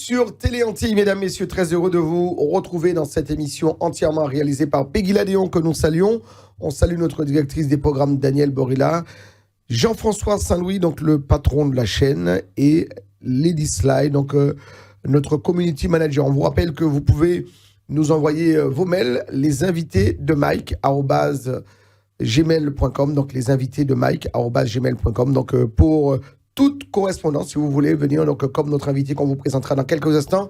sur Télé Antilles, mesdames, messieurs, très heureux de vous retrouver dans cette émission entièrement réalisée par Peggy Ladéon que nous saluons. On salue notre directrice des programmes Daniel Borilla, Jean-François Saint-Louis, donc le patron de la chaîne, et Lady Sly, donc notre community manager. On vous rappelle que vous pouvez nous envoyer vos mails, les invités de Mike @gmail.com, donc les invités de Mike @gmail.com, donc pour toute correspondance, si vous voulez venir, donc comme notre invité qu'on vous présentera dans quelques instants,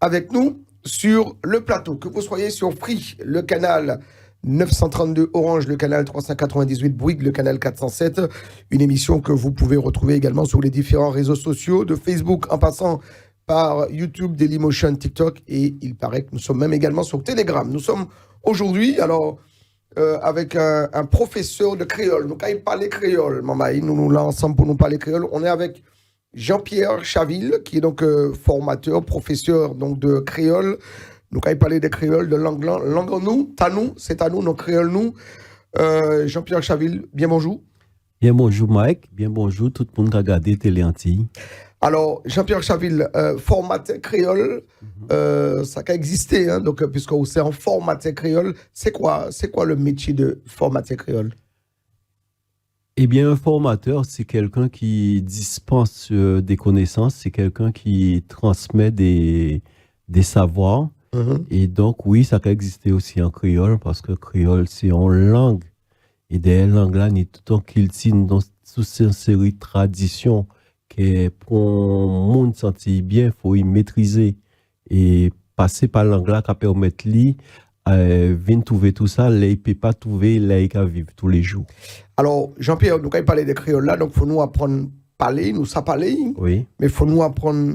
avec nous sur le plateau. Que vous soyez sur Free, le canal 932 Orange, le canal 398 Bouygues, le canal 407, une émission que vous pouvez retrouver également sur les différents réseaux sociaux, de Facebook en passant par YouTube, Dailymotion, TikTok, et il paraît que nous sommes même également sur Telegram. Nous sommes aujourd'hui, alors, avec un professeur de créole. Donc, quand il parle créole, maman, nous là ensemble pour nous parler créole. On est avec Jean-Pierre Chaville, qui est donc formateur, professeur donc, de créole. Donc, quand il parlait de créole, de langue nous, tanou, c'est à nous, nos créoles nous. Jean-Pierre Chaville, bien bonjour. Bien bonjour Mike, bien bonjour tout le monde qui a regardé Télé Antilles. Alors, Jean-Pierre Chaville, formateur créole, ça a existé, hein, donc, puisque c'est en formateur créole. C'est quoi le métier de formateur créole? Eh bien, un formateur, c'est quelqu'un qui dispense des connaissances, c'est quelqu'un qui transmet des savoirs. Et donc, oui, ça a existé aussi en créole, parce que créole, c'est en langue. Et derrière langue-là, il y a tout un culture dans toute une série de traditions que pour un monde sentir bien, il faut y maîtriser. Et passer par langue-là, qui permet de venir trouver tout ça, là, il ne peut pas trouver, là, il peut vivre tous les jours. Alors, Jean-Pierre, nous, quand il parlait de créole là, donc il faut nous apprendre à parler, nous ça parler, oui. Mais il faut nous apprendre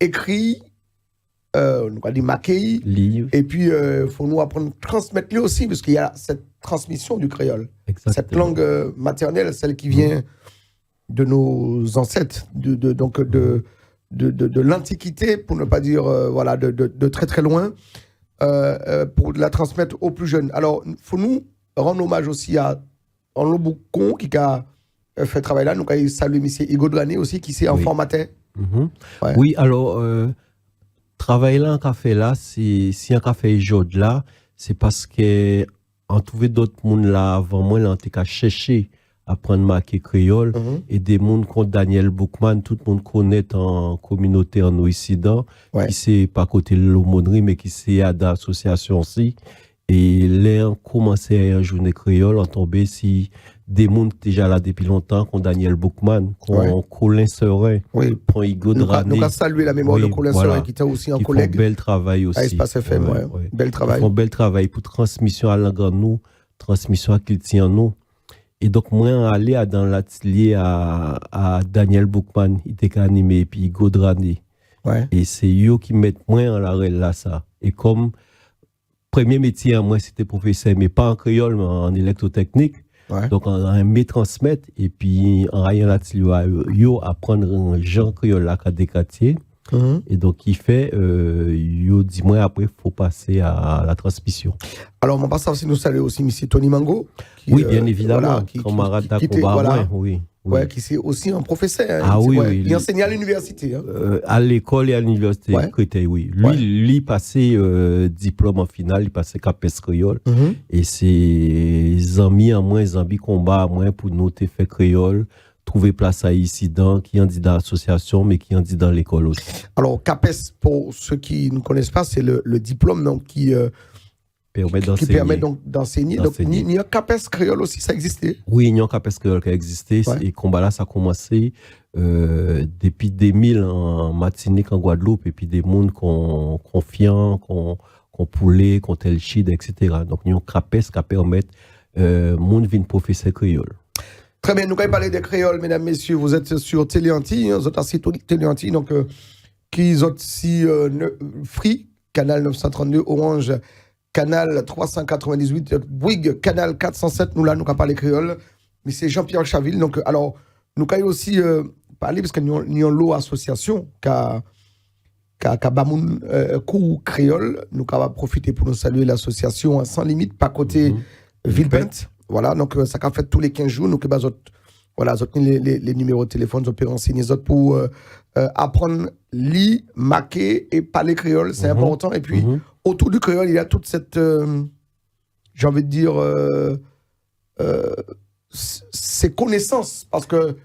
à écrire, nous allons dire maquiller, livre. Et puis il faut nous apprendre à transmettre lui aussi, parce qu'il y a cette transmission du créole. Exactement. Cette langue maternelle, celle qui vient de nos ancêtres, donc de l'Antiquité, pour ne pas dire voilà, de très très loin, pour la transmettre aux plus jeunes. Alors, il faut nous rendre hommage aussi à Anlo Boucon qui a fait travail là. Nous avons salué M. Igo Drané aussi, qui s'est en formaté. Ouais. Oui, alors, travail là, qu'a fait là, si un café aujourd'hui là, c'est parce que on trouvait d'autres monde là avant moi, là, on était qu'à chercher apprendre à marquer créole, et des mondes comme Daniel Boukman, tout le monde connaît en communauté en Occident, qui c'est pas côté de l'aumônerie, mais qui c'est à d'association aussi. Et là, on commençait à journée créole, on tombait si des mondes déjà là depuis longtemps, comme Daniel Boukman, comme Colin Serin, comme Igo Drané. Donc, à saluer la mémoire de Colin Serin, qui était aussi un collègue. Ils font bel travail aussi. À Espace FM, bel travail. Ils font bel travail pour transmission à langue en nous, transmission à culture en nous. Et donc, moi, allé dans l'atelier à Daniel Boukman, il était animé, et puis Godrané. Et c'est eux qui mettent moins en l'arrêt là, ça. Et comme premier métier à moi, c'était professeur, mais pas en créole, mais en électrotechnique. Donc, on a aimé transmettre, et puis, en ayant l'atelier, yo apprendre un genre créole là, à des quartiers. Et donc, il fait, yo dit moi, après, il faut passer à la transmission. Alors, on passe aussi, nous saluer aussi M. Tony Mango. Qui, oui, bien évidemment, voilà, camarade d'Acoba, oui. Qui c'est aussi un professeur. Ah oui. Il enseignait à l'université. À l'école et à l'université, oui. Lui, passait diplôme en finale, il passait CAPES créole. Et ses amis en moins, amis combat à moins pour nous fait créole, trouver place à ici qui en dit dans l'association, mais qui en dit dans l'école aussi. Alors, CAPES, pour ceux qui ne connaissent pas, c'est le diplôme donc, qui permet donc d'enseigner. Donc, il y a CAPES créole aussi, ça existait? Oui, il y a CAPES créole qui a existé. Et combat là, ça a commencé depuis 2000 en Martinique, en Guadeloupe, et puis des mondes confiants, qu'on poulet, qu'on tel chid, etc. Donc, il y a CAPES qui permet monde vin professeur créole. Très bien, nous allons parler des créoles, mesdames, messieurs. Vous êtes sur Télé Antilles, vous êtes aussi Télé Antilles, donc qui est aussi Free, canal 932 Orange, canal 398 Bouygues, canal 407. Nous allons parler créole, mais c'est Jean-Pierre Chaville. Donc, alors, nous allons aussi parler parce que nous avons l'eau association qui a Bamoun Kou Créole. Nous allons profiter pour nous saluer l'association Sans Limite, pas côté Villepinte. Voilà, donc ça a fait tous les 15 jours, nous avons Voilà, les numéros de téléphone, vous pouvez renseigner les autres pour apprendre lire, marquer et parler créole, c'est important. Et puis, autour du créole, il y a toute cette, j'ai envie de dire, ces connaissannes. Parce que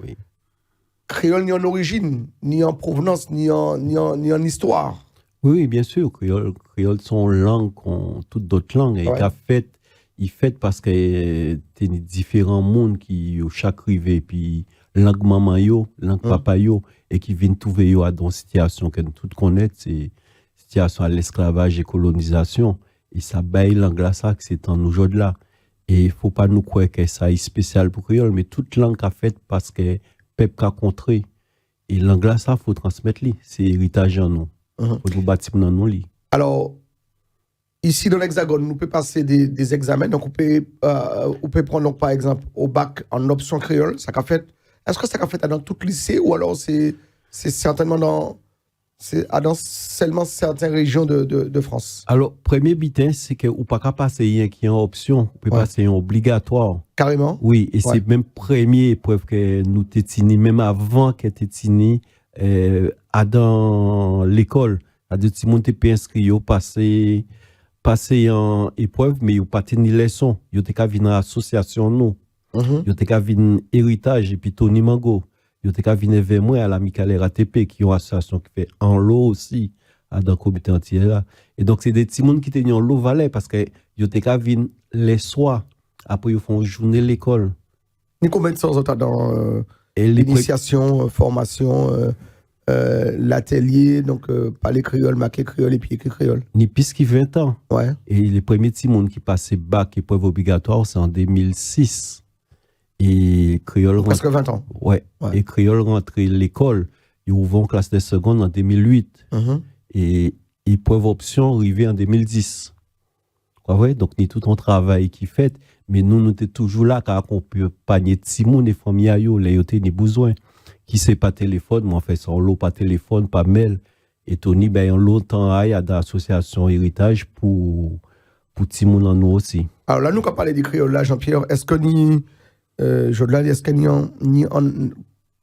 créole, ni en origine, ni en provenance, ni en histoire. Oui, bien sûr. Créole sont langues, toutes d'autres langues. Et il fait parce que y a différents mondes qui, chaque rivé, puis langue maman yo, langue papa yo, et qui viennent trouver yo à dans situation que nous tous connaissons, c'est situation à l'esclavage et colonisation. Et ça baille langue là, ça, que c'est en aujourd'hui là. Et il faut pas nous croire que ça est spécial pour créole, mais toute langue a fait parce que peuple a contré. Et langue là, ça, faut transmettre li. C'est héritage en nous. Faut nous bâtir dans nous li. Alors, ici dans l'Hexagone, nous pouvons passer des examens. Donc, on peut prendre, donc, par exemple, au bac en option créole. Ça qu'a fait. Est-ce que ça qu'a fait dans tout lycée ou alors c'est certainement dans seulement certaines régions de France? Alors, premier bitin, c'est que ou pas qu'à passer un qui est en option, on peut passer un obligatoire. Carrément? Oui, et c'est même première épreuve que nous tétini, même avant que tétini, dans l'école. C'est-à-dire, si on peut inscrit, passer en épreuve, mais il pas tenu leçon. Il y a une association, nous. Il y a un héritage, et puis Tony Mango. Il y a vers moi à l'amicale RATP, qui est une association qui fait en lot aussi, dans le comité entier là. Et donc, c'est des petits monde qui étaient en lot valais, parce que il y a les soirs, après, ils font journée l'école. Ni combien de temps vous dans l'initiation, formation, l'atelier, donc parler créole, marquer créole et puis écrire créole? Ni plus que 20 ans. Ouais. Et les premiers petits monde qui passaient bac, épreuve obligatoire, c'est en 2006. Et créole presque 20 ans. Ouais. Et créole rentré l'école, ils ouvrent en classe de seconde en 2008. Et épreuve option arrivée en 2010. Ouais, donc ni tout un travail qui fait, mais nous sommes toujours là car on peut panier de Simon et famille ayo, les yoté ni besoin. Qui c'est pas téléphone, moi en fait sans l'eau pas téléphone, pas mail. Et Tony ben longtemps aille à l'association héritage pour Timon en nous aussi. Alors là nous quand parler du créole là Jean-Pierre, est-ce que est-ce qu'il y a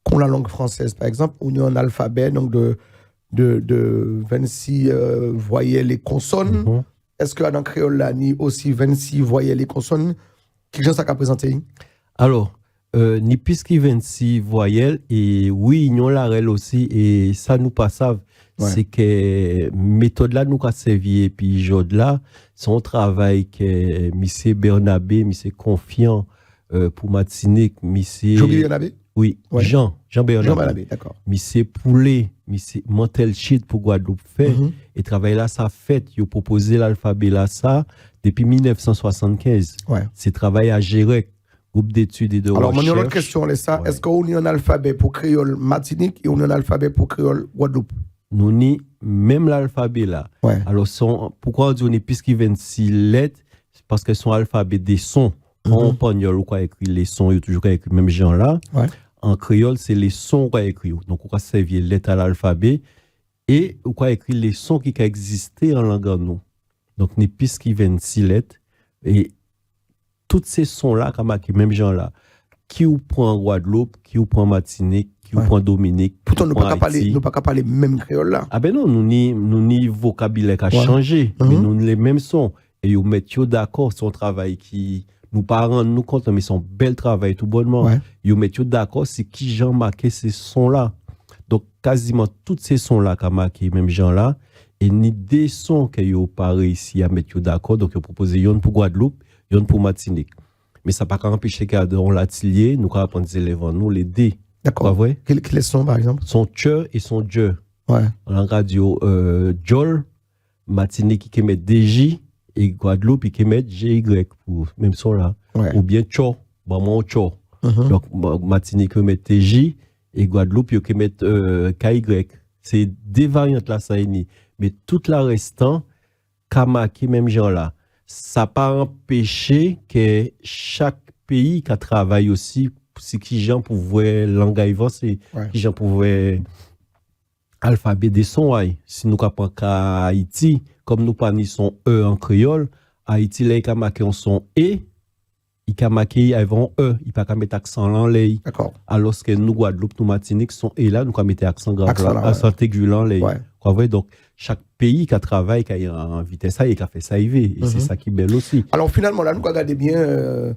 qu'on la langue française par exemple ou ni un alphabet donc de 26 voyelles et consonnes? Est-ce que dans le créole là ni aussi 26 voyelles et consonnes? Qui gens ça qu'a présenté? Alors ni plus que 26 voyelles et oui ils ont la règle aussi et ça nous pas savent. C'est que méthode là nous a servi et puis jode là son travail que monsieur Bernabé monsieur confiant pour Matinique monsieur Bernabé? Oui, Jean Bernabé. D'accord. Monsieur Poulet, monsieur Montelchid pour Guadeloupe fait et travail là ça fait, il a proposé l'alphabet là ça depuis 1975. C'est travail à gérer groupe d'études et de recherche. Alors, mon autre question, ça, est-ce qu'on a un alphabet pour créole Martinique et on a un alphabet pour créole Guadeloupe? Nous ni même l'alphabet là. Alors, pourquoi on dit on est plus que 26 lettres? C'est parce que son alphabet des sons. En espagnol, on a écrit les sons, il y a toujours écrit même genre là. En créole, c'est les sons qu'on a écrit. Donc, on a servi les lettres à l'alphabet et on a écrit les sons qui existaient en langue en nous. Donc, on est plus que 26 lettres. Et tous ces sons-là, comme même genre là, qui ou prend Guadeloupe, qui ou prend Martinique, qui ou prend Dominique. Pourtant, nous ne pas parler même créole là. Ah ben non, nous ni vocabulaire qui a changé, mais nous les mêmes sons. Et ils mettent d'accord sur un travail qui nous pas rendre nous compte, mais son bel travail tout bonnement. Ils mettent d'accord, c'est qui Jean marqué ces sons-là. Donc, quasiment tous ces sons-là qui ont marqué même Jean là, et ni des sons qu'ils n'ont pas réussi à mettre d'accord. Donc, ils ont proposé yon pour Guadeloupe, yon pour Martinique. Mais ça n'a pas empêché qu'à dans l'atelier, nous avons appris des élèves en nous, les dés. D'accord. Quels sont, par exemple? Son tcheur et son djeu. En radio, Jol, Martinique qui met DJ, et Guadeloupe qui met GY pour même son là. Ou bien Tcho, maman Tcho. Donc, Martinique qui met TJ, et Guadeloupe qui met KY. C'est des variantes là, ça est ni. Mais toute la restant, Kamaki, même genre là. Ça n'a pas empêché que chaque pays qui travaille aussi, si qui gens pouvaient langue avancée, qui gens pouvaient alphabet des sons. Si nous avons qu'à Haïti, comme nous pas ni son E en créole, Haïti là il a marqué un son E il a marqué avant E, il pas mettre accent en lay. D'accord. Alors que nous Guadeloupe, nous Martinique sont et là nous mettre accent grave accent aigu en lay. Ouais. Donc chaque pays qui travaille qui a en vitesse ça et qui a fait ça et c'est ça qui est belle aussi. Alors finalement là nous regardons bien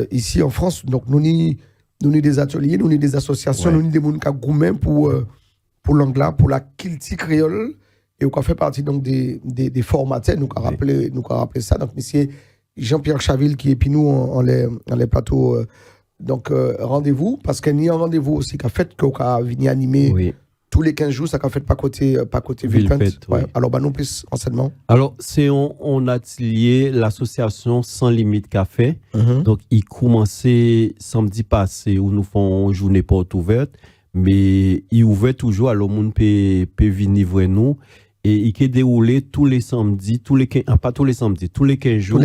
ici en France, donc nous ni des ateliers, nous ni des associations, nous ni des monde qui gourmand pour l'anglais, pour la culture créole et on fait partie donc des formateurs, nous rappeler ça. Donc monsieur Jean-Pierre Chaville qui est puis nous en les plateaux donc rendez-vous parce qu'il y a un rendez-vous aussi qu'a fait qu'on a venu animer tous les 15 jours, ça qu'a fait pas côté Villepinte. Ouais. Alors nous plus enseignement. Alors c'est on atelier l'association Sans Limite Café. Donc il commençait samedi passé où nous font journée porte ouverte mais il ouvert toujours alors monde peut venir voir nous. Et il est déroulé tous les samedis, tous les 15 jours,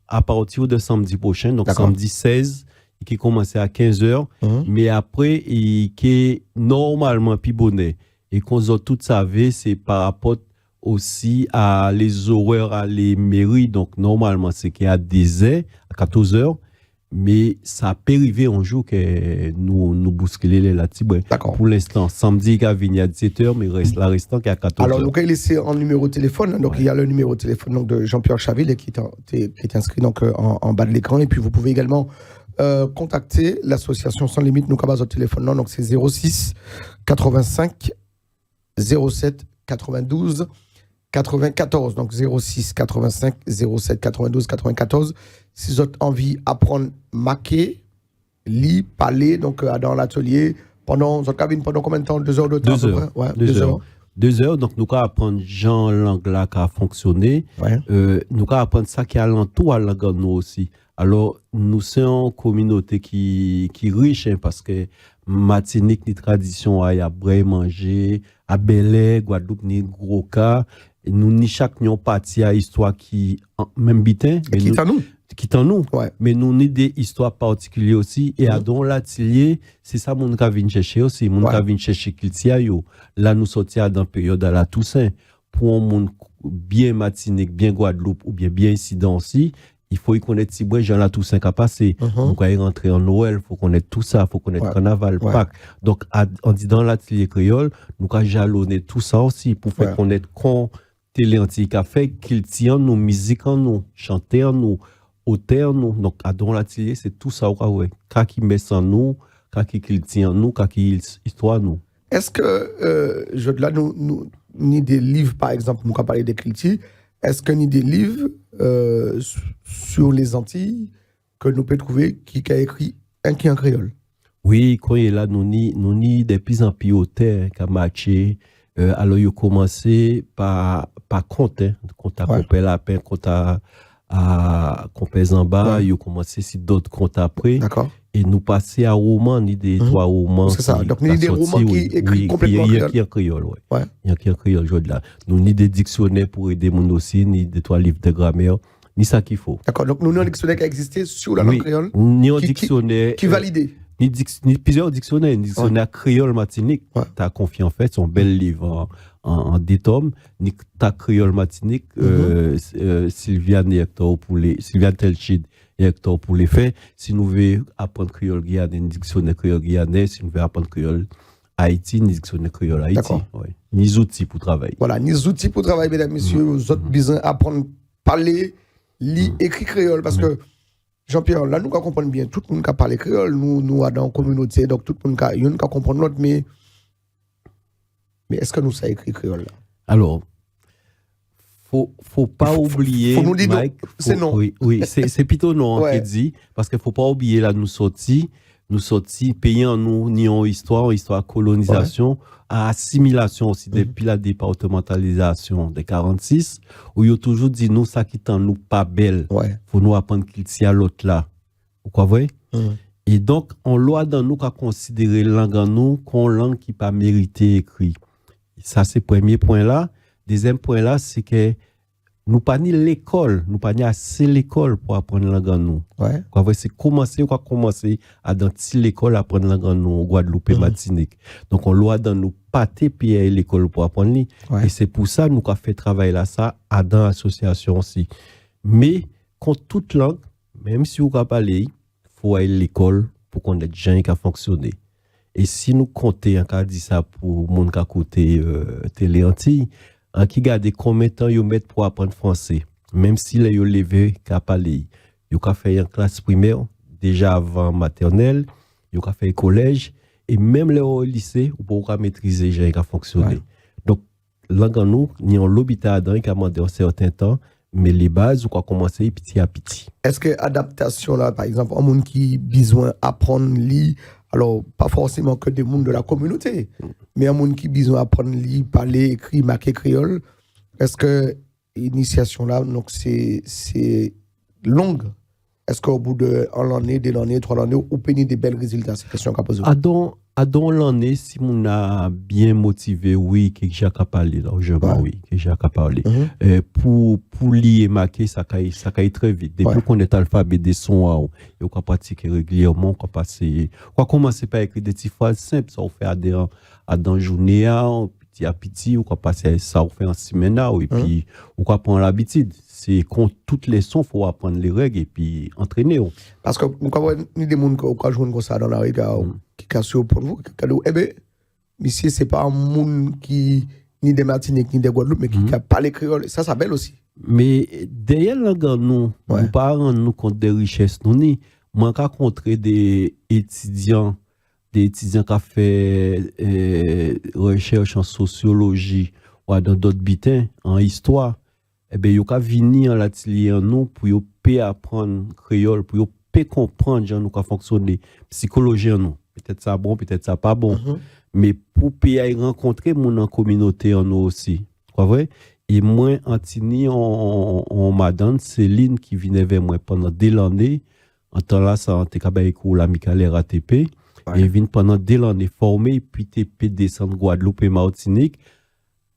à partir de samedi prochain, donc samedi 16, qui est commencé à 15h, mais après, il est normalement plus bonnet. Et qu'on a tout savait, c'est par rapport aussi à les horaires à les mairies, donc normalement, c'est qu'il y a 10h, à 14h, mais ça peut arriver un jour que nous bousculer là-dessus. Pour l'instant, samedi, il y a venu à 17h, mais la restant qui est à 14h. Alors, nous, il laissé en numéro de téléphone. Donc, il y a le numéro de téléphone donc, de Jean-Pierre Chaville qui est inscrit donc, en bas de l'écran. Et puis, vous pouvez également contacter l'association Sans Limite. Nous, à base de téléphone, donc c'est 06 85 07 92 94. Donc, 06 85 07 92 94. Si vous avez envie d'apprendre marquer, lire, parler, donc dans l'atelier, pendant combien de temps? 2 heures de temps? 2 heures. Ouais, 2 heures. 2 heures, donc nous allons apprendre Jean l'anglais qui a fonctionné. Ouais. Nous allons apprendre ça qui est alentour à l'anglais nous aussi. Alors, nous sommes une communauté qui est riche, parce que Martinique, ni tradition, il y a Bray manger, à Bel-Air, Guadeloupe, ni gros cas. Nous, ni chaque nous parti à histoire qui, même bitin. Qui t'en nous. Ouais. Mais nous avons des histoires particulières aussi. Et à dans l'atelier, c'est ça mon qui vient chercher aussi. Mon qui vient chercher Kiltia yo. Là, nous sortions dans la période à la Toussaint. Pour un monde bien Martinique, bien Guadeloupe ou bien incident aussi, il faut y connaître si bon Jean la Toussaint qui a passé. Donc, quand il rentrer en Noël, il faut connaître tout ça, il faut connaître Carnaval, Pâques. Donc, on dit dans l'atelier créole, nous avons jalonné tout ça aussi pour faire connaître qu'on télé anti-café, qu'il tient nous, musique en nous, chanter en nous, auteur nous. Donc, à dans l'atelier, c'est tout ça, quand qui met en nous, quand qui tient en nous, quand qui histoire nous. Est-ce que, là, nous, ni des livres, par exemple, nous, quand parler des critiques, est-ce que ni des livres sur les Antilles que nous pouvons trouver qui a écrit qui en créole? Oui, quand il est là, nous ni des plus en plus auteurs qui a marché. Alors, il a commencé par compte, compte à Compé Lapin, compte à Compé Zamba, il a commencé sur d'autres comptes après. D'accord. Et nous passer à roman, ni des 3 romans. C'est ça. Donc, ni des romans qui écrits complètement en créole. Il y a en créole, oui. Il y a en créole, aujourd'hui là. Nous, ni des dictionnaires pour aider mon aussi, ni des 3 livres de grammaire, ni ça qu'il faut. D'accord. Donc, nous avons un dictionnaire qui a existé sur la langue créole. Ni un dictionnaire. Qui validé. Ni plusieurs dictionnaires. Un dictionnaire créole Martinique. Tu as confié en fait, son bel livre en 2 tomes. Ni ta créole Martinique, Sylviane et Hector pour les. Sylviane Telchid et Hector pour les faits. Si nous voulons apprendre créole guyanais, un dictionnaire créole guyanais. Si nous voulons apprendre créole Haïti, un dictionnaire créole Haïti. Ouais. Ni outils pour travailler. Voilà, ni outils pour travailler, mesdames, messieurs. Vous autres besoin apprendre, parler, lire, écrire créole. Parce que, Jean-Pierre, là, nous comprenons bien. Tout le monde qui parle créole, nous dans la communauté. Donc, tout le monde qui comprend l'autre. Mais est-ce que nous savons écrire créole là? Alors, faut pas oublier. Faut nous dire Mike, c'est non. Oui, c'est plutôt non qui dit. Parce qu'il faut pas oublier là, nous sortis, pays en nous, ni en histoire colonisation, à assimilation aussi, depuis la départementalisation de 46, où il y a toujours dit, nous, ça qui t'en nous pas belle. Faut nous apprendre qu'il y a l'autre là. Vous comprenez? Et donc, on loi dans nous qu'à considérer langue en nous comme langue qui pas mérité écrit. Ça, c'est le premier point là. Deuxième point là, c'est que nous pas ni l'école, nous pas ni assez l'école pour apprendre la langue en nous. C'est commencer à dans l'école à apprendre la langue en nous, Guadeloupe et Martinique. Donc on doit dans nous pâter puis à l'école pour apprendre li. Et c'est pour ça nous avons fait travail là ça à dans l'association aussi. Mais contre toute langue, Même si vous parlez, il faut aller à l'école pour connaître les gens qui fonctionné. Et si nous comptons, on a dit ça pour les gens qui côté télé anti, en qui garde combien de temps ils mettent pour apprendre français, même si les levé qu'à parler, ils ont fait en classe primaire, déjà avant maternelle, ils ont fait collège, et même les au lycée, vous pouvez maîtriser les gens qui fonctionné. Ouais. Donc, là, nous, nous avons l'hôpital qui a demandé un certain temps, mais les bases, on va commencer petit à petit. Est-ce que adaptation là, par exemple, un monde qui a besoin d'apprendre lire, alors pas forcément que des mondes de la communauté, mais un monde qui a besoin d'apprendre lire, parler, écrire, marquer créole, est-ce que l'initiation là, donc c'est longue? Est-ce qu'au bout de 1 année, 2 années, 3 années, vous peignez des belles résultats? C'est la question qu'on pose. Adon l'année, si on a bien motivé, oui, que j'ai qu'à parler, largement, oui, que j'ai qu'à parler. Pour lier marquer, ça caille très vite. Depuis qu'on est alphabet des sons, et on peut pratiquer régulièrement, on peut passer, on va commencer par écrire des petites phrases simples, ça on fait à dans journée, petit à petit, on peut passer ça, on fait en semaine, et puis, on peut prendre l'habitude. C'est contre toutes les sons, il faut apprendre les règles et puis entraîner. Parce que nous avons des gens qui ont joué comme ça dans la rue, qui cassent pour vous. Eh bien, ici, ce n'est pas un monde qui, ni des Martiniques, ni des Guadeloupe, mais qui n'a pas les créoles. Ça belle aussi. Mais derrière la gamme, nous ne pas rendre compte des richesses. Nous, moi, j'ai rencontré des étudiants qui ont fait recherche en sociologie ou dans d'autres bitins, en histoire. Eh bien, ils ont venir à l'atelier nous pour apprendre créole, pour comprendre comment nous fonctionner, psychologie en nous. Peut-être ça bon, peut-être ça pas bon. Mais pour rencontrer mon communauté en nous aussi. Vrai? Et moi, Antini, on madame Céline qui venait vers moi pendant des années. En temps là, ça a été l'amicale RATP. Et il vient pendant des années formé, puis TP descendre Guadeloupe et Martinique,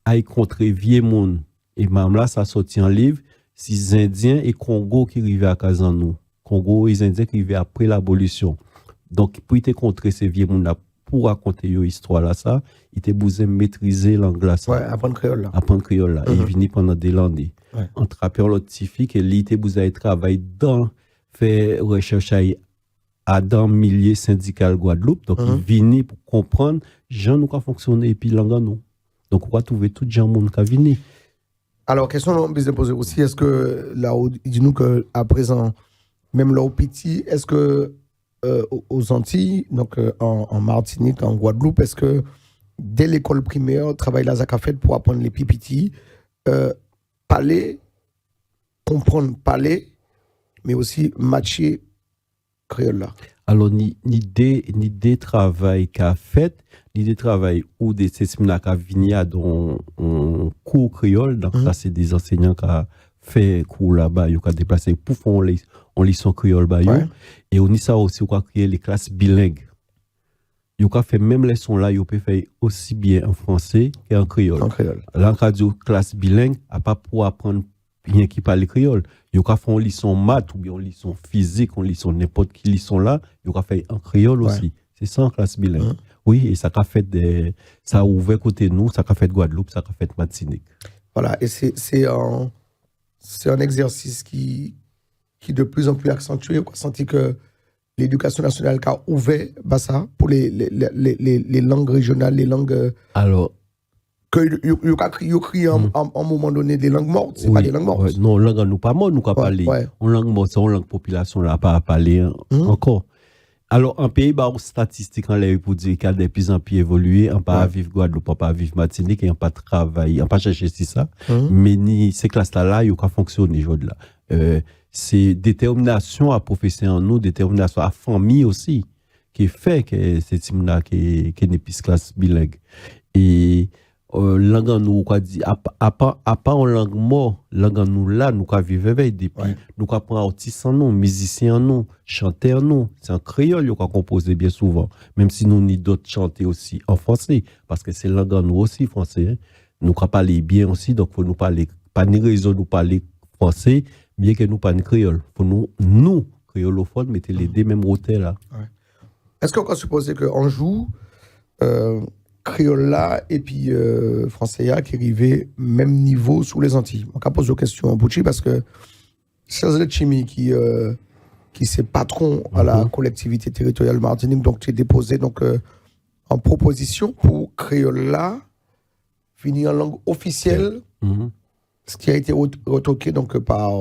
à rencontrer vieux monde. Et même là, ça sorti en livre, si Indiens et Congo qui arrivaient à Kazanou. Congo et les Indiens qui arrivaient après l'abolition. Donc, pour te rencontrer ces vieux monde-là, pour raconter une histoire là, ça, il était besoin de maîtriser l'anglais. Ouais, apprendre créole là. Apprendre créole là. Et il venait pendant des années. Entre rappeurs l'autifik, et il était besoin de travailler dans, faire recherche à dans milieu syndical Guadeloupe. Donc, il venait pour comprendre, gens nous qui fonctionner et puis langue nous. Donc, on va trouver tout gens monde qui venir. Alors, question qu'on peut se poser aussi, est-ce que là, dis-nous qu'à présent, même là au petit, est-ce que aux Antilles, donc en Martinique, en Guadeloupe, est-ce que dès l'école primaire, travail là, ça a fait pour apprendre les pipiti, parler, comprendre, parler, mais aussi matcher créole là? Alors, ni des travail qu'a fait, ni des travail ou des séminaires qu'a venu à dans un cours créole. Donc, ça, c'est des enseignants qui ont fait cours là-bas, ils ont déplacé pour faire on lit créole. Et on y ça aussi, on a créé les classes bilingues. Ils ont fait même les sons là, ils ont fait aussi bien en français qu'en créole. Là, on a dit classe bilingue, à pas pour apprendre bien qui parle créole. Ils ont fait une leçon maths ou bien une leçon physique, une leçon n'importe qui leçon là, ils ont fait en créole aussi. C'est ça en classe bilingue. Oui, et ça a fait ça a ouvert côté nous, ça a fait Guadeloupe, ça a fait Martinique. Voilà, et c'est un exercice qui de plus en plus accentué. On a senti que l'éducation nationale a ouvert ça pour les langues régionales, les langues. Alors, que vous criez à un moment donné des langues mortes, c'est pas des langues mortes. Non, langue nous pas morte, nous pas parler. On langue morte, on langue population là pas parler encore. Alors, en pays, bah, statistique en l'air pour dire qu'il y a de plus en plus évolué, on pas vivre Guadeloupe, on pas vivre Martinique, on pas travailler, on pas chercher ça. Mais ni ces classes-là, ils ont fonctionné aujourd'hui là. C'est détermination à professer en nous, détermination à famille aussi, qui fait que c'est là qui n'est plus classe bilingue. Et langue nous quoi dit à part en langue mort, langue nous là nous quoi vivre avec depuis nous quoi prendre artistes en nous, musiciens en nous, chanteurs en nous, c'est en créole nous quoi composer bien souvent, même si nous ni d'autres chanter aussi en français parce que c'est langue nous aussi français. Hein. Nous quoi parler bien aussi, donc faut nous parler pas ni raison nous parler français bien que nous pas ni créole. Faut nous créolophones mettez les deux mêmes hôtels là. Est-ce qu'on peut supposer qu'on joue créole là et puis français là qui arrivait même niveau sous les Antilles? On va poser une question en Bouchi parce que c'est le chimie qui qui c'est patron à la collectivité territoriale Martinique, donc tu as déposé donc, en proposition pour créole là, finir en langue officielle, ce qui a été retoqué donc, par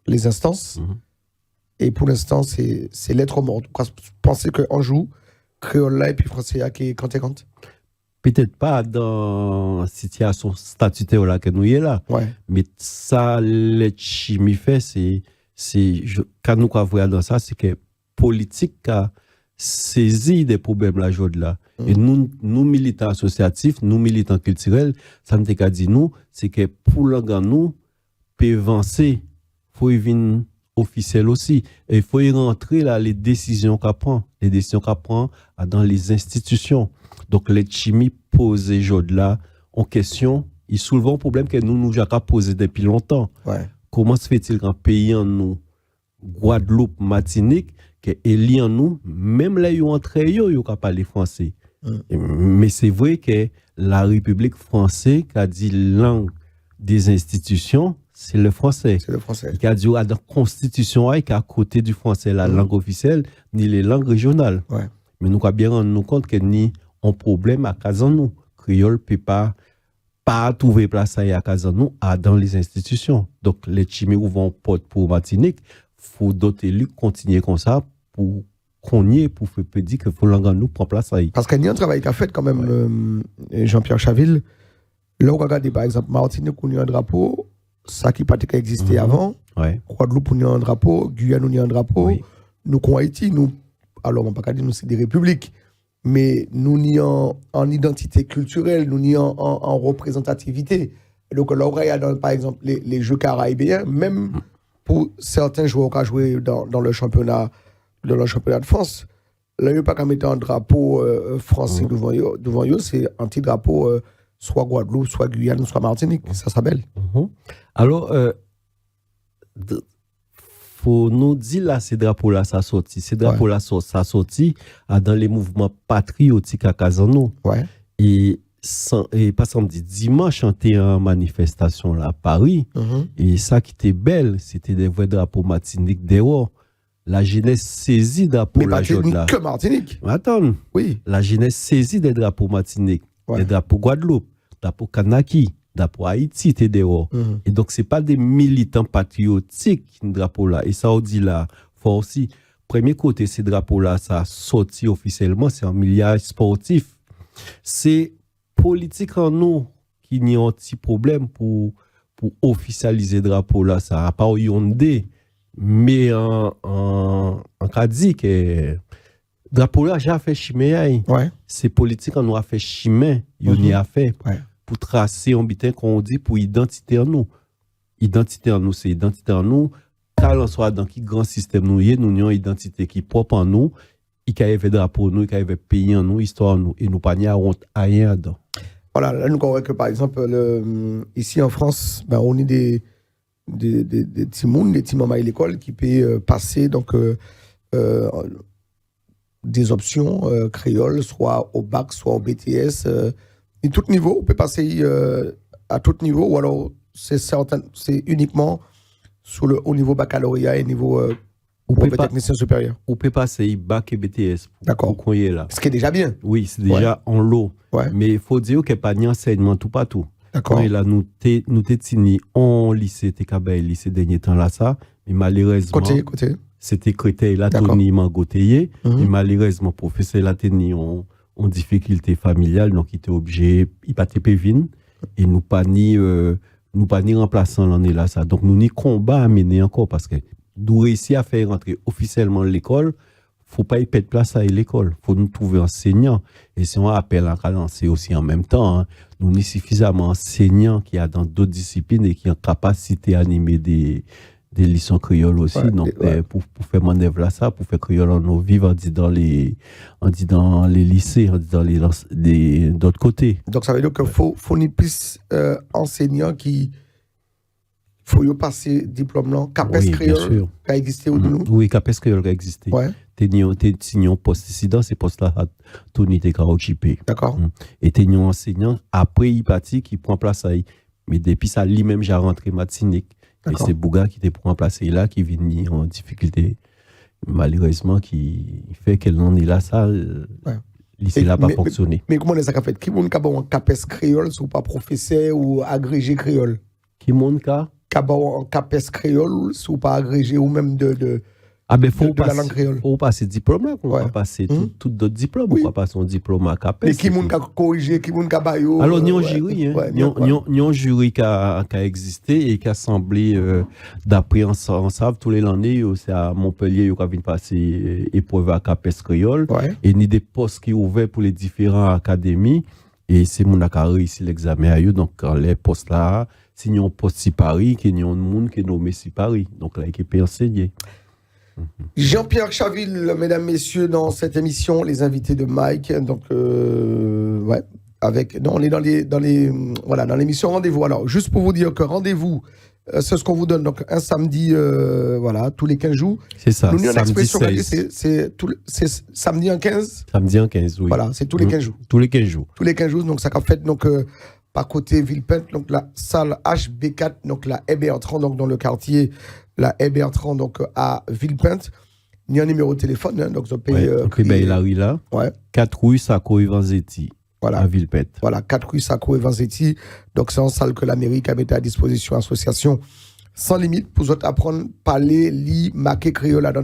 les instances. Et pour l'instant, c'est lettre morte. Pensez qu'un jour, créole là et puis français là, qui est quand. Peut-être pas dans la situation statutaire là que nous y est là. Mais ça, les chimie fait, quand nous voyons dans ça, c'est que politique a saisi des problèmes là aujourd'hui là. Et nous militants associatifs, nous militants culturels, ça ne qu'à dire nous, c'est que pour l'organe nous, peut avancer, faut y venir officiel aussi. Et il faut y rentrer là les décisions qu'on prend dans les institutions. Donc les chimies posées aujourd'hui là en question, ils soulèvent un problème que nous avons posé depuis longtemps. Comment se fait-il qu'un pays en nous, Guadeloupe, Martinique, que éli en nous, même là ils ont entré ils ont parlé français. Mais c'est vrai que la République française qui a dit langue des institutions, c'est le français. C'est le français. Il a dit à la constitution qui à côté du français la langue officielle ni les langues régionales. Mais nous avons bien rendu nous compte que ni un problème à Kazan créole peut pas trouver place à Kazan dans les institutions. Donc les chimés vont porte pour Martinique, faut d'autres élus continuer comme ça pour qu'on y ait pour faire dire que faut langue nous prend place à y. Parce qu'il y a un travail qu'a fait quand même Jean-Pierre Chaville. Là on regarde par exemple Martinique on y a un drapeau, ça qui pas existé avant. Guadeloupe on y a un drapeau, Guyane on y a un drapeau. Nous qu'on Haïti nous alors on pas dire nous c'est des républiques. Mais nous n'y en identité culturelle, nous n'y en représentativité. Donc là, on y par exemple les Jeux caribéens, même pour certains joueurs qui ont joué dans le championnat de France, là, il n'y a pas qu'à mettre un drapeau français devant eux, c'est un petit drapeau soit Guadeloupe, soit Guyane, soit Martinique. Ça s'appelle. Alors, faut nous dire là, ces drapeaux-là, ça sorti. Ces drapeaux-là, ça sorti dans les mouvements patriotiques à Kazano. Et pas samedi, dimanche, on était en manifestation là à Paris. Et ça qui était belle, c'était des vrais drapeaux Martinique dehors. La jeunesse saisit drapeaux là. Mais pas que Martinique. Attends. Oui. La jeunesse saisit des drapeaux Martinique, des drapeaux Guadeloupe, drapeaux Kanaki. Drapeau Haïti était dehors. Et donc, ce n'est pas des militants patriotiques qui ont drapeau là. Et ça, on dit là, faut aussi, premier côté, ces drapeaux-là, ça a sorti officiellement, c'est un milliard sportif. C'est politique en nous qui n'y a un petit problème pour officialiser le drapeau là. Ça n'a pas Yondé, mais en cas dit que drapeau là, j'ai fait chimé. C'est politique en nous a fait chimé, il y a fait. Pour tracer un bitin qu'on dit pour identité en nous. Identité en nous, c'est identité en nous. Car soit dans quel grand système nous y est, nous avons une identité qui est propre en nous, qui a fait drapeau nous, qui a fait pays en nous, histoire en nous, et nous pas n'y a honte à rien dedans. Voilà, là nous voyons que par exemple, ici en France, ben, on est des petits mouns, des petits mamans à l'école qui peuvent passer donc, des options créoles, soit au bac, soit au BTS. Et tout niveau, on peut passer à tout niveau, ou alors c'est uniquement au niveau baccalauréat et niveau technicien supérieur. On peut passer bac et BTS. D'accord. Pour qu'on y est là. Ce qui est déjà bien. Oui, c'est déjà en lot. Mais il faut dire qu'il n'y a pas d'enseignement tout partout. D'accord. Et là, nous t'étini en lycée, lycée dernier temps là, ça. Mais malheureusement. Côté. C'était critère là, Tony Mangoteye. Mais malheureusement, professeur là, tenu en difficulté familiale, donc il était obligé, il pas te pévin, et nous pas ni remplaçant l'année là ça. Donc nous ni combat à mener encore parce que nous réussir à faire rentrer officiellement l'école, faut pas y perdre place à l'école, faut nous trouver enseignants. Et si on appelle à lancer aussi en même temps, nous ni suffisamment enseignants qui a dans d'autres disciplines et qui ont capacité à animer des leçons créoles aussi, donc pour faire manœuvre là ça, pour faire créole en nous vivre, on dit dans les lycées, on dit dans les d'autres côtés. Donc ça veut dire qu'il faut ni plus enseignants qui faut y passer diplôme là, CAPES créole qui a existé au nous. Oui, CAPES créole qui a existé. T'es poste ici dans ces postes là, Tony t'es occupé. D'accord. Et t'es enseignant après il parti qui prend place à y. Mais depuis ça lui-même j'ai rentré Martinique. Et c'est Bouga qui était pour remplacer là, qui vient en difficulté, malheureusement, qui fait qu'elle en est là, ça, lycée là pas fonctionné. Mais comment ça a fait? Qui monde qui a un CAPES créole, ou pas professeur ou agrégé créole? Qui monde qui a un CAPES créole, ou pas agrégé, ou même de la langue créole. Faut passer diplôme là, on va passer tout d'autres diplômes, on va passer son diplôme à CAPES. Mais qui monde qui a corrigé, qui monde qui a baillot? Alors, il y a un jury, il y a un jury qui a existé et qui a semblé, d'après on savent, tous les années, c'est à Montpellier, qui a venu passer épreuve à CAPES créole, et ni des postes qui ouverts pour les différentes académies, et c'est mon qui a réussi l'examen à eux, donc les postes là, si y a un poste si Paris, qu'il y a un monde qui est nommé si Paris, donc là, qui peut enseigner. Jean-Pierre Chaville, mesdames, messieurs, dans cette émission, les invités de Mike. Donc, on est dans l'émission Rendez-vous. Alors, juste pour vous dire que Rendez-vous, c'est ce qu'on vous donne. Donc, un samedi, tous les 15 jours. C'est ça. Nous, samedi 16. C'est samedi en 15. Samedi en 15, oui. Voilà, c'est tous les 15 jours. Tous les 15 jours. Tous les 15 jours. Donc, ça a fait, par côté Villepinte, donc la salle HB4, donc la haie Bertrand, donc dans le quartier, la haie Bertrand, donc à Villepinte. Il y a un numéro de téléphone, donc vous payez. La rue là. 4 rue Sacco et Vanzetti. Voilà. À Villepinte. Voilà, 4 rue Sacco et Vanzetti. Donc c'est en salle que l'Amérique a mis à disposition association sans limite pour vous apprendre à parler, lire, marquer créole dans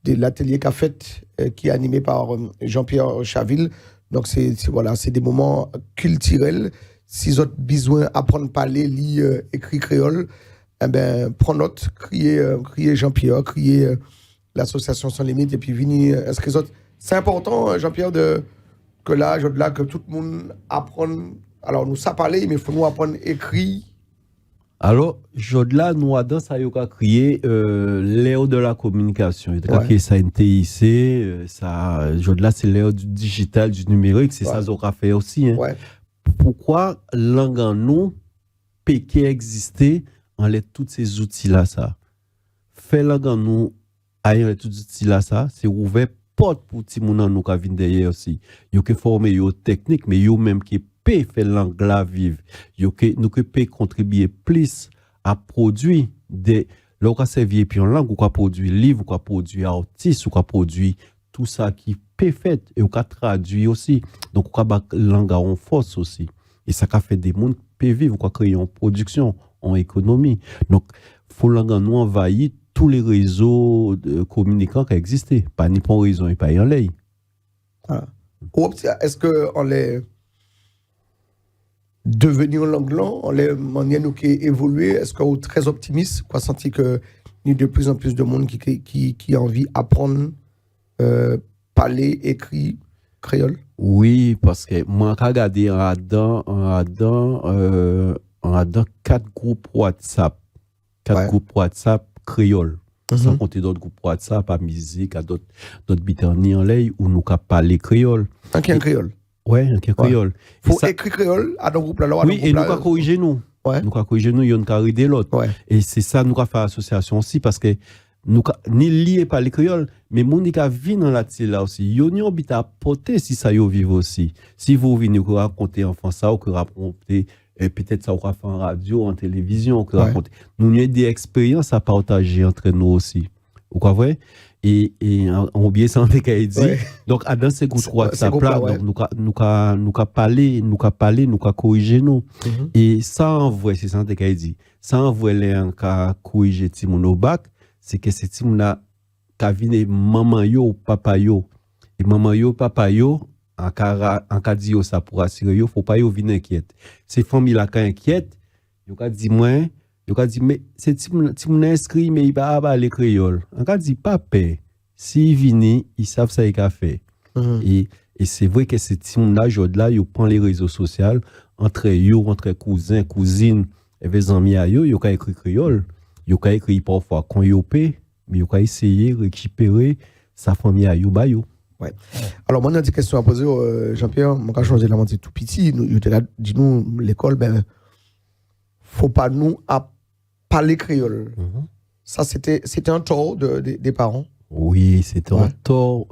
l'atelier qu'a fait, qui est animé par Jean-Pierre Chaville. Donc, c'est des moments culturels. Si vous avez besoin d'apprendre à parler, lire, écrire créole, prenez note, criez Jean-Pierre, criez l'association Sans Limite, et puis venez inscrire. C'est important, Jean-Pierre, que tout le monde apprenne. Alors, nous savons parler, mais il faut nous apprendre à écrire. Alors, Jodla, nous avons créé l'ère de la communication. Il a créé ça NTIC, Jodla, c'est l'ère du digital, du numérique, c'est ça qu'on a fait aussi. Hein. Pourquoi langue en nous peut exister en tous ces outils-là, ça? Fait langue en nous, ayant tous ces outils-là, ça, c'est ouvert porte pour tout le monde nous qui vient derrière aussi. Yo que former yo technique, mais yo même qui peut faire langue la vivre. Yo que nous que peut contribuer plus à produire des là on servir puis en langue ou quoi produire livre ou quoi produire artiste ou quoi produire tout ça qui peut fait et ou quoi traduire aussi. Donc on quoi langue en force aussi. Et ça qu'a fait des monde peut vivre ou quoi créer en production, en économie. Donc faut langue nous envahir tous les réseaux de communicants qui existent. Pas ni pour raison et pas en l'air. Voilà. Est-ce qu'on les devenir l'anglais, on les manière nous qui évoluer, est-ce qu'on est très optimiste, quoi, sentir que il y a de plus en plus de monde qui a envie d'apprendre, parler, écrire créole? Oui, parce que moi, quand je regarde on a 4 groupes WhatsApp. 4 groupes WhatsApp créole. Sans compter d'autres groupes WhatsApp à musique, à d'autres bitani en l'air où nous parler créole. Un créole. Oui, un créole. Il faut écrire créole à nos groupes là. Oui, et nous corriger nous. Nous corriger nous, il y a une carré de l'autre. Et c'est ça nous fait association aussi parce que nous ni lié par les créoles, mais mon qui vit dans la là aussi. Yo ni habite à porter si ça yo vivre aussi. Si vous venez vous raconter enfant ça ou que raconter peut-être ça on va faire en radio, en télévision, que raconter. Nous avons des expériences à partager entre nous aussi. Vous comprenez? Et on oublie ça en dit. Donc dans ces groupes WhatsApp là, donc nous parler, nous corriger nous. Et ça en vrai c'est ça en dit. Ça en vrai les en corriger Timon au bac, c'est que c'est Timon là qui vient maman yo papa yo. Et maman yo papa yo en cas dit ça pour assurer yo, faut pas yo venir inquiète. Ces familles là qui inquiète, yo ka dit moi, yo ka dit mais c'est Timon inscrit mais il pas parler créole. En cas dit pas peur. Si vini, ils savent ça il a fait. Et c'est vrai que ces Timon là jod-là, yo prend les réseaux sociaux entre cousins, cousines, et les amis à yo ka écrit créole, yo ka écrit parfois qu'on yo paie, mais yo ka essayer récupérer sa famille à yo ba yo. Ouais. Alors, moi, j'ai des questions à poser, Jean-Pierre. Moi, quand je changé la mentalité tout petit, dis-nous, l'école, faut pas nous à parler créole. Ça, c'était un tort des parents. Oui, c'était un tort,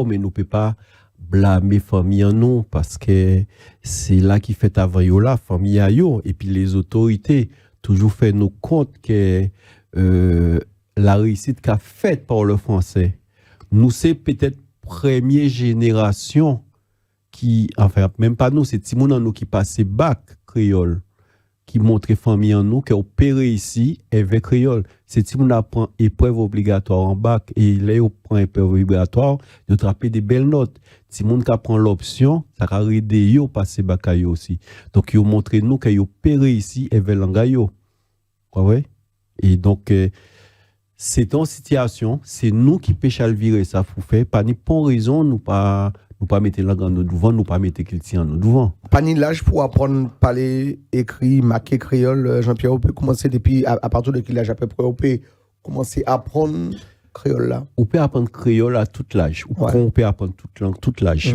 mais nous ne pouvons pas blâmer famille en nous, parce que c'est là qui fait avant yo la famille à yo, et puis les autorités. toujours fait nous compte que la réussite qu'a faite par le français, nous c'est peut-être première génération qui, enfin même pas nous, c'est Timon en nous qui passait bac créole, qui montrait famille en nous, qui a opéré ici avec créole. C'est Timon apprend épreuve obligatoire en bac et là il prend épreuve obligatoire, de attraper des belles notes. Timon qui prend l'option, ça va aider yo passer bac à yo aussi. Donc il montré nous qu'il opéré ici avec l'angayo. Ouais. Et donc c'est en situation, c'est nous qui pêchons à le virer ça pour faire. Pas ni pour raison, nous pas mettre langue en nous devant, nous pas mettre culture en nous devant. Pas ni l'âge pour apprendre à parler, écrit, marquer créole. Jean-Pierre, on peut commencer depuis, à partir de quel âge à peu près, on peut commencer à apprendre créole là? On peut apprendre créole à tout l'âge. On peut apprendre toute langue, tout l'âge.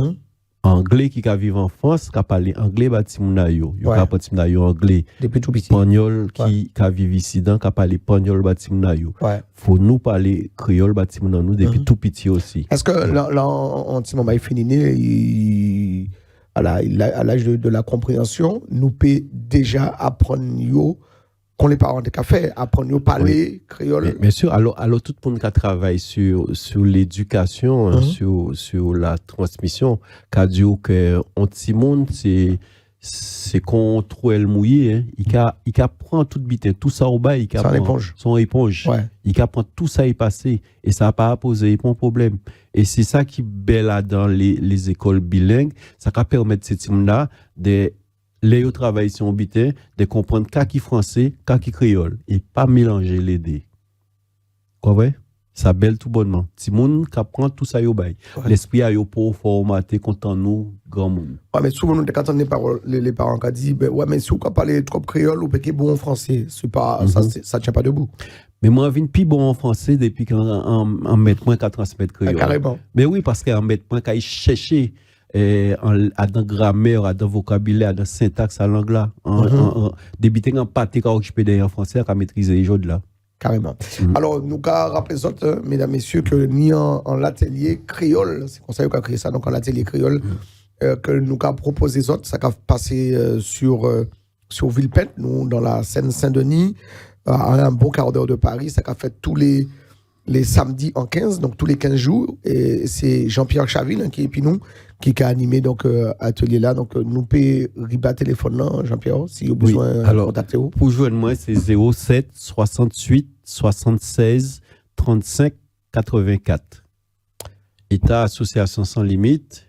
Anglais qui vivent en France, qui parle anglais, bâtiment yo apprendre anglais. Depuis tout petit. Espagnol qui vivent ici dans, qui parle espagnol, bâtiment yo. Faut nous parler créole, bâtiment nous depuis tout petit aussi. Est-ce que là, en petit moment, il finit, à l'âge de la compréhension, nous peut déjà apprendre yo, qu'on les parents de café, apprendre à parler créole. Bien sûr, alors tout le monde qui travaille sur l'éducation, sur la transmission, qui dit que un petit monde, c'est qu'on trouve le mouillé, il prend tout bite, tout ça au bas, il prend son éponge. Il prend tout ça et passer et ça n'a pas posé un problème. Et c'est ça qui est belle dans les écoles bilingues, ça va permettre ces teams-là de les travail sur bitin de comprendre qui français, qui créole et pas mélanger les deux. Quoi ouais? Ça belle tout bonnement. Si moun qui apprend tout ça yo bay. L'esprit a yo pour formater content nous grand monde. Ouais, mais souvent nous quand on les parents qui disent ben ouais mais si on parler trop créole ou peut-être bon en français, c'est pas ça tient pas debout. Mais moi vinn plus bon en français depuis qu'en mettre moins qu'à transmettre créole. Carrément. Mais oui parce qu'en mettre moins qu'à chercher à dans grammaire, à dans vocabulaire, à dans syntaxe à langue là, débuter en pâté quand occupé derrière français à maîtriser les jeux là. Carrément. Alors, nous avons rappelé, mesdames, messieurs, que ni en l'atelier créole, c'est comme ça qu'on a créé ça, donc en l'atelier créole, que nous avons proposé ça a passé sur Villepinte, nous, dans la Seine-Saint-Denis, à un bon quart d'heure de Paris, ça a fait tous les samedis en 15, donc tous les 15 jours, et c'est Jean-Pierre Chaville qui est puis nous, qui a animé donc atelier là, donc nous peut riba téléphone là, Jean-Pierre, si vous avez besoin de contacter vous. Pour joindre moi, c'est 07 68 76 35 84. État Association Sans Limite,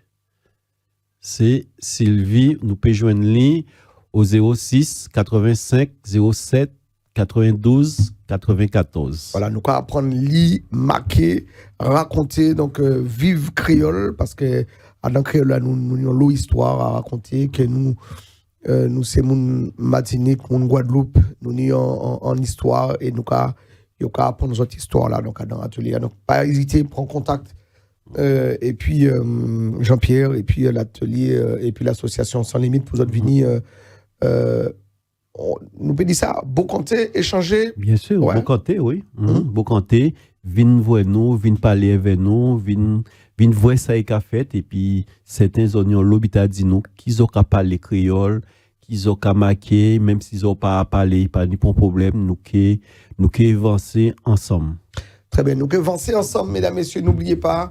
c'est Sylvie, nous pouvons joindre lui au 06 85 07 92 94. Voilà, nous allons apprendre lire, marquer, raconter, donc vivre créole, parce que dans créole, là, nous avons l'histoire à raconter, que nous c'est mon Martinique, mon Guadeloupe, nous sommes en histoire, et nous allons apprendre notre histoire là, donc dans l'atelier. Donc, pas hésiter, prendre contact. Et puis, Jean-Pierre, et puis l'atelier, et puis l'association Sans Limite pour votre vini. Nous peut dire ça, beau compter, échanger. Bien sûr, beau compter, oui. Beau compter, vin voir nous, vin parler avec nous, vin voir ça et fait, et puis certains oignons l'obita dit nous qu'ils ont qu'à parler créole, qu'ils ont qu'à marquer, même s'ils ont pas à parler, pas de problème, nous qui avancer ensemble. Très bien, nous qui avancer ensemble, mesdames, messieurs, n'oubliez pas,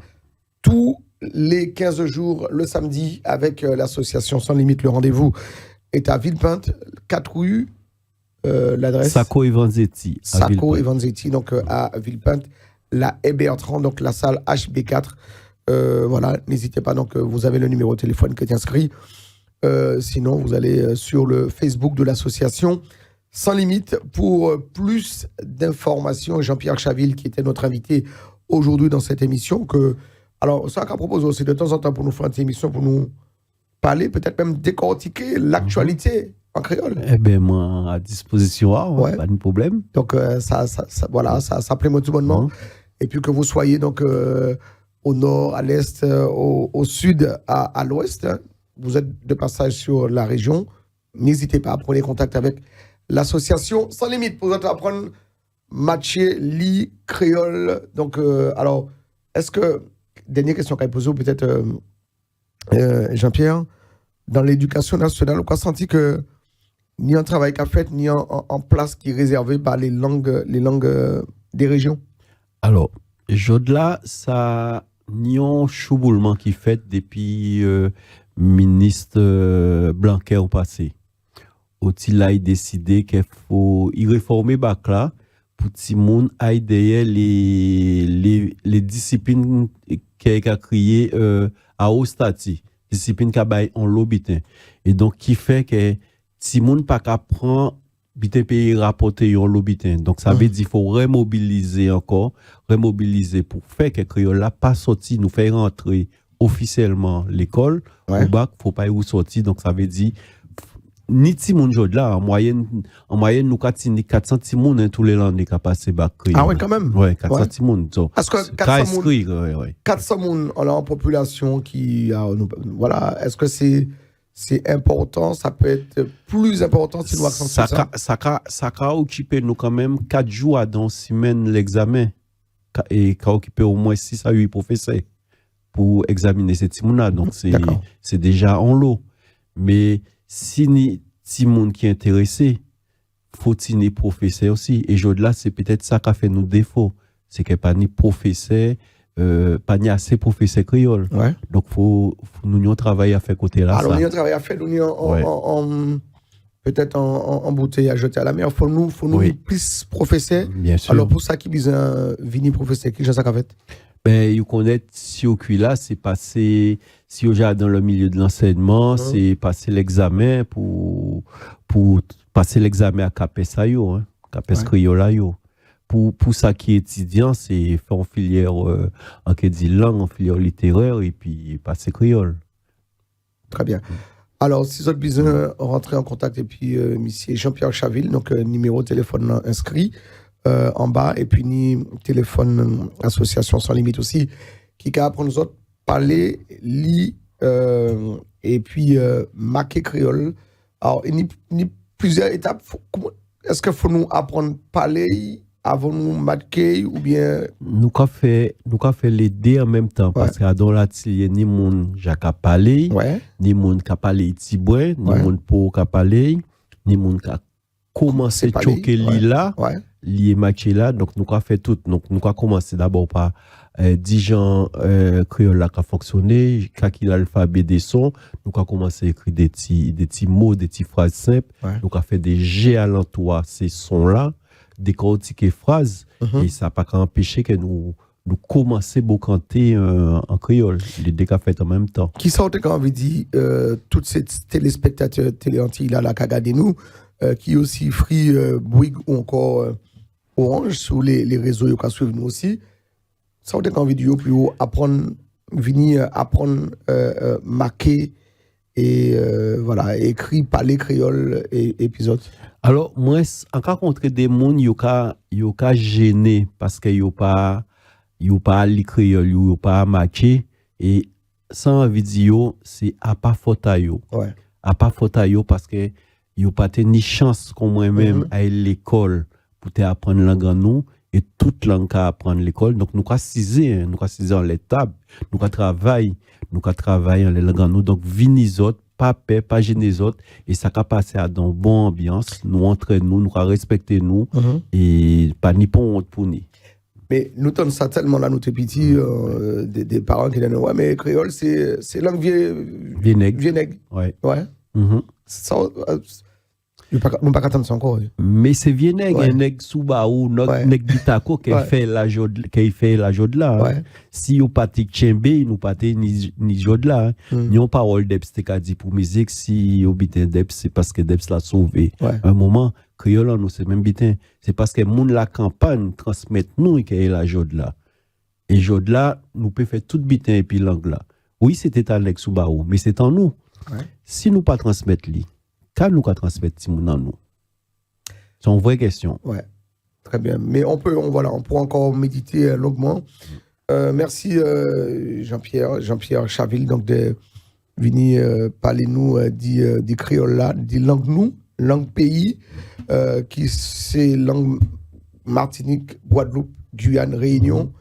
tous les 15 jours, le samedi, avec l'association Sans Limite, le rendez-vous est à Villepinte, 4 rue, l'adresse Sacco et Vanzetti. Sacco et Vanzetti, donc à Villepinte, la Bertrand, donc la salle HB4. Voilà, n'hésitez pas, donc vous avez le numéro de téléphone qui est inscrit. Sinon, vous allez sur le Facebook de l'association Sans Limite pour plus d'informations. Jean-Pierre Chaville, qui était notre invité aujourd'hui dans cette émission, alors ça qu'on propose aussi de temps en temps pour nous faire une émission, pour nous parler, peut-être même décortiquer l'actualité en créole. Eh bien, moi, à disposition, pas de problème. Donc, voilà, ça plaît moi tout bonnement. Et puis que vous soyez donc au nord, à l'est, au sud, à l'ouest, vous êtes de passage sur la région, n'hésitez pas à prendre contact avec l'association Sans Limite pour vous apprendre matcher, lit, créole. Donc, alors, est-ce que, dernière question qu'elle pose, peut-être, Jean-Pierre, dans l'éducation nationale, on a senti que ni un travail qu'a fait, ni en place qui est réservé par les langues des régions. Alors, Jodla, ça n'y a un chouboulement qui fait depuis ministre Blanquer au passé. Au-il a décidé qu'il faut y réformer bac là pour que tout le monde aille derrière les disciplines qui a créées à haut statut, disciplines qui a en l'obitin. Et donc, qui fait que tout le monde pas qu'à prendre bitin pays rapporter en l'obitin. Donc, ça veut dire qu'il faut remobiliser pour faire que créole là pas sorti, nous faire rentrer officiellement l'école. Au bac, faut pas y sortir. Donc, ça veut dire ni ti moun jod là en moyenne nous 400 ti moun hein, tous les l'année qui passé bac. Ah ouais quand même. Ouais, 400 ti moun. Parce que 400 moun en population qui voilà, est-ce que c'est important, ça peut être plus important si nous accentuons ça. Ça a occupé nous quand même 4 jours dans semaine l'examen et ça a occupé au moins 6 à 8 professeurs pour examiner ces ti moun là. Donc c'est déjà en lot. Mais si ni ti moun qui est intéressé, faut-il ni professeur aussi. Et là, c'est peut-être ça qui a fait nos défauts. C'est qu'il n'y a pas ni professeur, pas ni assez professeur créole. Ouais. Donc, faut nous travailler à faire côté là. Alors, nous travailler à faire, nous peut-être en bouteille à jeter à la mer. Faut nous plus professeurs. Bien sûr. Alors, pour ça, qui besoin vini professeur, qui j'ai ça qu'a fait? Ben, vous connaissez, si au là, c'est passé, si au dans le milieu de l'enseignement, c'est passer l'examen pour passer l'examen à CAPES ayo, hein, CAPES créole ayo. Pour ça qui est étudiant, c'est faire en filière, en qui dit langue, en filière littéraire, et puis passer créole. Très bien. Alors, si vous avez besoin de rentrer en contact, et puis, monsieur Jean-Pierre Chaville, donc, numéro de téléphone inscrit, en bas, et puis ni téléphone association sans limite aussi qui capable pour nous autres parler et puis marquer créole. Alors ni plusieurs étapes. Est-ce qu'il faut nous apprendre à parler avant nous marquer ou bien nous qu'a fait les deux en même temps parce que dans l'atelier ni monde Jacques parler ni monde qui parler tibouin ni monde pour qui parler ni monde qui commencer choquer là lié matché là, donc nous avons fait tout. Donc nous avons commencé d'abord par 10 gens créole là qui a fonctionné, qui a l'alphabet des sons. Nous avons commencé à écrire des petits mots, des petites phrases simples. Nous avons fait des G alentour ces sons là, décortiquer phrases, et ça n'a pas empêché que nous commençons à canter en créole, les deux qu'a fait en même temps. Qui sortait quand on veut dire tous ces téléspectateurs téléantilles là qui regardent nous, qui aussi Free, Bouygues ou encore Orange sur les réseaux qui suivent nous aussi. Ça veut dire qu'en vidéo, puis apprendre, venir apprendre, marquer et voilà, écrit, parler créole et épisode. Alors, moi, en cas contre des gens, yo ka gêné parce que yo pas li créole, yo pas marqué et sans vidéo, c'est à pas faute à yo. Ouais. À pas faute à yo parce que yo pas ni chance comme moi-même à l'école pour apprendre langue en nous et toute langue à apprendre l'école. Donc nous ka ciser en les tables, nous ka travailler en les langues en nous. Donc vini autres, pas paix, pas gêner autres et ça ka passer à dans bonne ambiance, nous entre nous ka respecter nous et pas ni honte pour ni. Mais nous tenons ça tellement là, nous t'es petits, des parents qui disent ouais, mais créole, c'est langue vieux nègre. Ouais. Ça, nous pas attendre ça encore. Mais c'est vieux nègre souba ou nègre bitako qui fait la jode là. Ouais. Si ou pas tchembe, nous pas ni jode là. Ni on parole d'Eps te dit pour musique si ou bitin d'Eps c'est parce que d'Eps l'a sauvé. Un moment créole nous c'est même bitin, c'est parce que moun la campagne transmettre nous que la jode là. Et jode là nous peut faire tout bitin et puis langue là. Oui, c'était à nègre souba ou, mais c'est en nous. Si nous pas transmettre li, quand nous pas transmettre ti moun en nous. C'est une vraie question. Ouais. Très bien. Mais on peut encore méditer longuement. Merci Jean-Pierre Chaville donc de venir parler nous du créole là, du langue nous, langue pays qui c'est langue Martinique, Guadeloupe, Guyane, Réunion.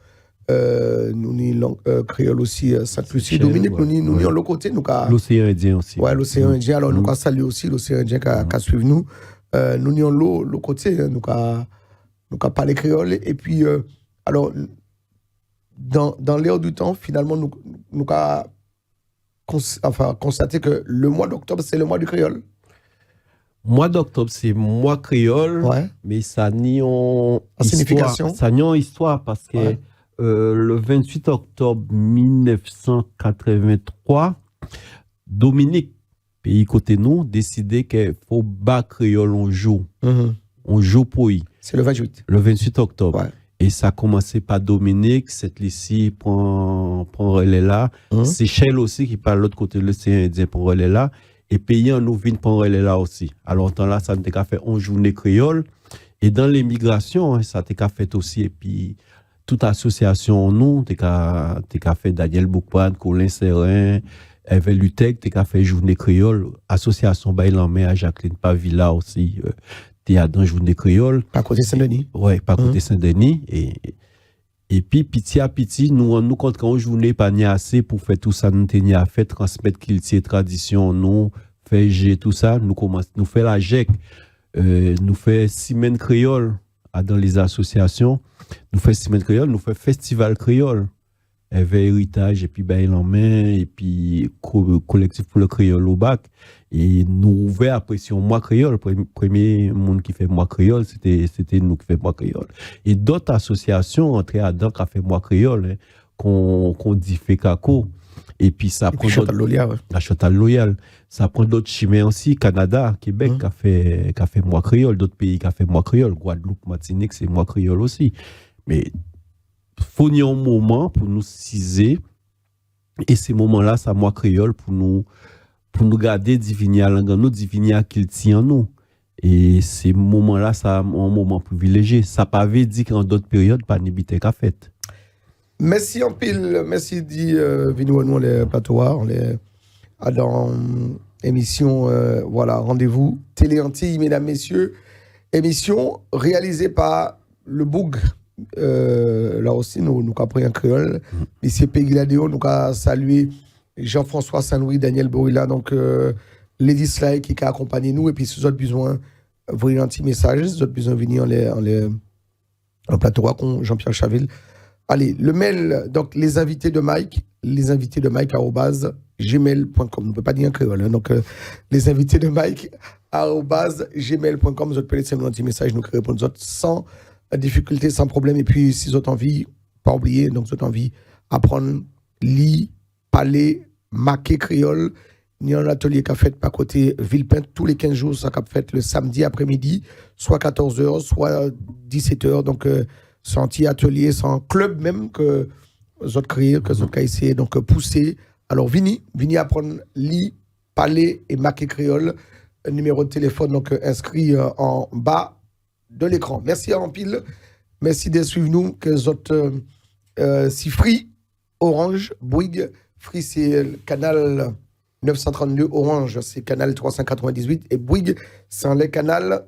nous ni langue créole aussi Sainte-Lucie, Dominique, nous ni l'autre côté, nous l'océan Indien aussi. Ouais, l'océan Indien. Alors nous saluer aussi l'océan Indien qui suivre nous. Nous ni l'autre côté, nous parler créole et puis alors dans l'air du temps, finalement nous constater que le mois d'octobre c'est le mois du créole. Mois d'octobre, c'est mois créole, mais ça nie en signification. Ça nie en histoire parce que le 28 octobre 1983, Dominique, pays côté nous, décidé qu'il faut battre créole en jour. On joue pour lui. C'est le 28. Le 28 octobre. Ouais. Et ça a commencé par Dominique, cette ici prend relais là. C'est Shell aussi qui parle de l'autre côté de l'océan Indien prend relais là. Et pays en nous vient prendre relais là aussi. Alors, temps là, ça n'a qu'à faire 11 journées créole. Et dans l'immigration, ça n'a qu'à fait aussi. Et puis, toute association, nous, t'as qu'à fait Daniel Boukouane, Colin Serin, Evel Lutec, t'as qu'à fait journée créole. Association Baïlamé à Jacqueline Pavilla aussi. T'es dans journée créole. Pas côté Saint-Denis. Ouais, pas côté Saint-Denis. Et puis, petit à petit, nous compte qu'en journée, pas ni assez pour faire tout ça, nous tenir à faire, transmettre culture, tradition, nous, faire G, tout ça, nous commençons, nous faire la GEC, nous faire semaine créole dans les associations, nous faire semaine créole, nous faire festival créole, héritage, et puis bail en main, et puis collectif pour le créole au bac. Et nous ouvert après si on mois créole, premier monde qui fait mois créole, c'était nous qui fait mois créole. Et d'autres associations entrées là-dedans qui a fait mois créole, hein, qu'on dit fait caco. Et puis ça prend la Chantal Loyal. Ça prend d'autres chimères aussi, Canada, Québec qui a fait mois créole, d'autres pays qui a fait mois créole, Guadeloupe, Martinique, c'est mois créole aussi. Mais faut y un moment pour nous ciser et ces moments-là, ça mois créole pour nous garder diviner à langue nous, diviner à qu'il tient nous. Et ces moments-là, ça un moment privilégié. Ça pas veut dire qu'en d'autres périodes, pas n'habiter qu'à fête. Merci en pile, merci dit Vinou nous les patois, on les dans émission voilà, rendez-vous Télé Antilles, mesdames, messieurs, émission réalisée par le Boug. Là aussi, nous avons pris un créole. Monsieur Peggy Ladéo, nous avons salué Jean-François Saint-Louis, Daniel Borilla, donc Lady Sly qui a accompagné nous. Et puis, si vous avez besoin, vous avez un petit message, si vous avez besoin de venir en plateau avec Jean-Pierre Chaville. Allez, le mail, donc les invités de Mike @gmail.com. On ne peut pas dire un créole, hein, donc les invités de Mike @gmail.com. Vous pouvez laisser un petit message, nous répondons sans difficulté, sans problème. Et puis, si vous avez envie, pas oublier, donc vous avez envie d'apprendre, lire, parler, marquer créole, il y a un atelier qu'a fait par côté Villepinte tous les 15 jours, ça qu'a fait le samedi après-midi, soit 14h, soit 17h. Donc, c'est un petit atelier, c'est un club même que vous avez créé, que vous avez essayé donc pousser. Alors, Vini apprendre, lire, parler et marquer créole. Numéro de téléphone donc inscrit en bas de l'écran. Merci à Rampil. Merci de suivre nous. Que les autres, si Free, Orange, Bouygues, Free c'est le canal 932, Orange c'est canal 398 et Bouygues c'est le canal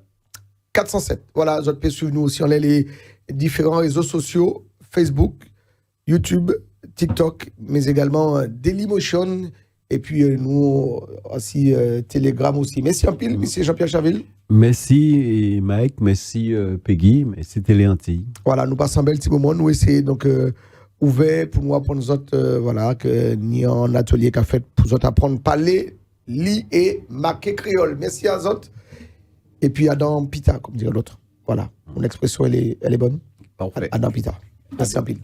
407. Voilà, vous pouvez suivre nous aussi. On a les différents réseaux sociaux, Facebook, YouTube, TikTok, mais également Dailymotion. Et puis nous aussi Telegram aussi. Merci un pile, monsieur Jean-Pierre Chaville. Merci Mike, merci Peggy, merci Télé Antilles. Voilà, nous passons un bel petit moment. Nous essayons donc ouvert pour nous, pour nous autres, voilà, que ni un atelier qu'a fait pour nous autres apprendre à parler, lire et marquer créole. Merci à vous autres. Et puis Adam Pita, comme dirait l'autre. Voilà, mon expression elle est bonne. Parfait. Adam Pita. Merci un pile.